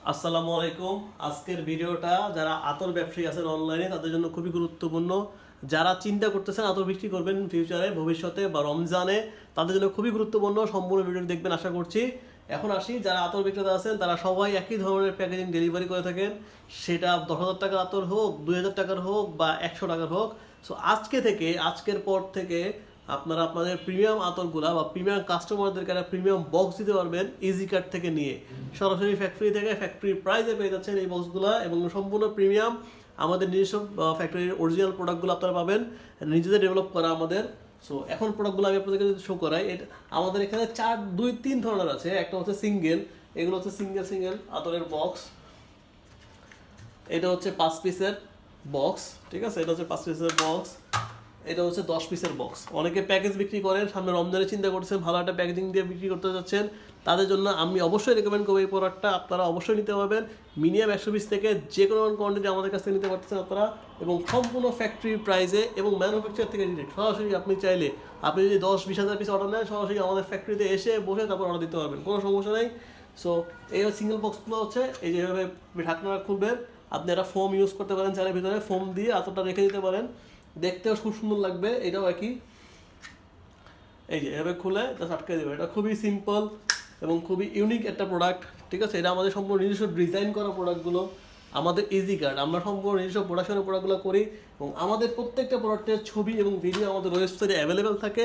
আসসালামু আলাইকুম। আজকের ভিডিওটা যারা আতর ব্যবসায়ী আছেন অনলাইনে তাদের জন্য খুবই গুরুত্বপূর্ণ। যারা চিন্তা করতেছেন আতর বিক্রি করবেন ফিউচারে ভবিষ্যতে বা রমজানে, তাদের জন্য খুবই গুরুত্বপূর্ণ। সম্পূর্ণ ভিডিও দেখবেন আশা করছি। এখন আসি, যারা আতর বিক্রেতা আছেন তারা সবাই একই ধরনের প্যাকেজিং ডেলিভারি করে থাকেন, সেটা 10,000 টাকার আতর হোক, 2,000 টাকার হোক বা 100 টাকার হোক। সো আজকের পর থেকে আপনারা আপনাদের প্রিমিয়াম আতরগুলা বা প্রিমিয়াম কাস্টমারদেরকে একটা প্রিমিয়াম বক্স দিতে পারবেন ইজি কার্ড থেকে নিয়ে। সরাসরি ফ্যাক্টরি থেকে ফ্যাক্টরি প্রাইসে পেয়ে যাচ্ছেন এই বক্সগুলো এবং সম্পূর্ণ প্রিমিয়াম। আমাদের নিজস্ব ফ্যাক্টরির অরিজিনাল প্রোডাক্টগুলো আপনারা পাবেন, নিজেদের ডেভেলপ করা আমাদের। সো এখন প্রোডাক্টগুলো আমি আপনাদেরকে যদি শো করাই, এটা আমাদের এখানে 3 ধরনের আছে। একটা হচ্ছে সিঙ্গেল, এগুলো হচ্ছে সিঙ্গেল আতরের বক্স। এটা হচ্ছে 5 পিসের বক্স, ঠিক আছে, এটা হচ্ছে 5 পিসের বক্স। এটা হচ্ছে 10 পিসের বক্স। অনেকে প্যাকেজ বিক্রি করেন, সামনে রমজানে চিন্তা করছেন ভালো একটা প্যাকেজিং দিয়ে বিক্রি করতে যাচ্ছেন, তাদের জন্য আমি অবশ্যই রেকমেন্ড করবো এই প্রোডাক্টটা। আপনারা অবশ্যই নিতে পারবেন মিনিমাম 100 পিস থেকে যে কোনো কোয়ান্টিটি আমাদের কাছ থেকে নিতে পারতেছেন আপনারা, এবং সম্পূর্ণ ফ্যাক্টরি প্রাইসে এবং ম্যানুফ্যাকচার থেকে ডিরেক্ট সরাসরি। আপনি চাইলে আপনি যদি 10-20 হাজার পিস অর্ডার নেন, সরাসরি আমাদের ফ্যাক্টরিতে এসে বসে তারপর অর্ডার দিতে পারবেন, কোনো সমস্যা নেই। সো এই সিঙ্গেল বক্সগুলো হচ্ছে এই যেভাবে ঢাকনাটা খুলবেন, আপনি একটা ফোম ইউজ করতে পারেন, চালের ভিতরে ফোম দিয়ে আতরটা রেখে দিতে পারেন, দেখতেও খুব সুন্দর লাগবে। এটাও একই, এই যে এভাবে খুলে জাস্ট আটকে দেবে। এটা খুবই সিম্পল এবং খুবই ইউনিক একটা প্রোডাক্ট, ঠিক আছে। এটা আমাদের সম্পূর্ণ নিজস্ব ডিজাইন করা প্রোডাক্টগুলো, আমাদের ইজি কার্ড, আমরা সম্পূর্ণ নিজস্ব প্রোডাকশনের প্রোডাক্টগুলো করি এবং আমাদের প্রত্যেকটা প্রোডাক্টের ছবি এবং ভিডিও আমাদের ওয়েবসাইটে অ্যাভেলেবেল থাকে।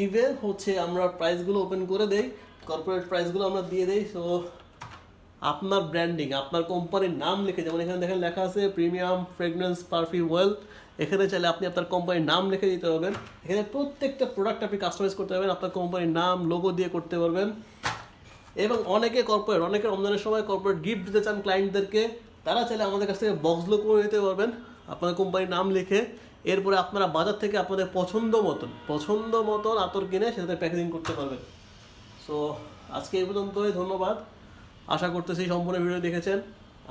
ইভেন হচ্ছে আমরা প্রাইসগুলো ওপেন করে দেই, কর্পোরেট প্রাইসগুলো আমরা দিয়ে দেই। সো আপনার ব্র্যান্ডিং, আপনার কোম্পানির নাম লিখে, যেমন এখানে দেখেন লেখা আছে প্রিমিয়াম ফ্রেগনেন্স পারফিউম অয়েল, এখানে চাইলে আপনি আপনার কোম্পানির নাম লিখে দিতে পারবেন। এখানে প্রত্যেকটা প্রোডাক্ট আপনি কাস্টমাইজ করতে পারবেন, আপনার কোম্পানির নাম লোগো দিয়ে করতে পারবেন। এবং অনেকে রমজানের সময় কর্পোরেট গিফট দিতে চান ক্লায়েন্টদেরকে, তারা চাইলে আমাদের কাছ থেকে বক্সগুলো করে নিতে পারবেন আপনার কোম্পানির নাম লিখে। এরপরে আপনারা বাজার থেকে আপনাদের পছন্দ মতন আতর কিনে সেটাতে প্যাকেজিং করতে পারবেন। সো আজকে এই পর্যন্তই, ধন্যবাদ। আশা করতেছি সম্পূর্ণ ভিডিও দেখেছেন,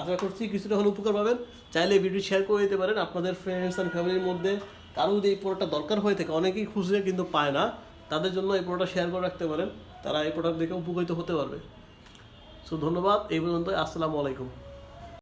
আশা করছি কিছুটা হলে উপকার পাবেন। চাইলে ভিডিও শেয়ার করে দিতে পারেন আপনাদের ফ্রেন্ডস অ্যান্ড ফ্যামিলির মধ্যে। কারো যদি এই প্রোডাক্টটা দরকার হয়ে থাকে, অনেকেই খুঁজে কিন্তু পায় না, তাদের জন্য এই প্রোডাক্টটা শেয়ার করে রাখতে পারেন, তারা এই প্রোডাক্ট দেখে উপকৃত হতে পারবে। সো ধন্যবাদ, এই পর্যন্ত, আসসালামু আলাইকুম।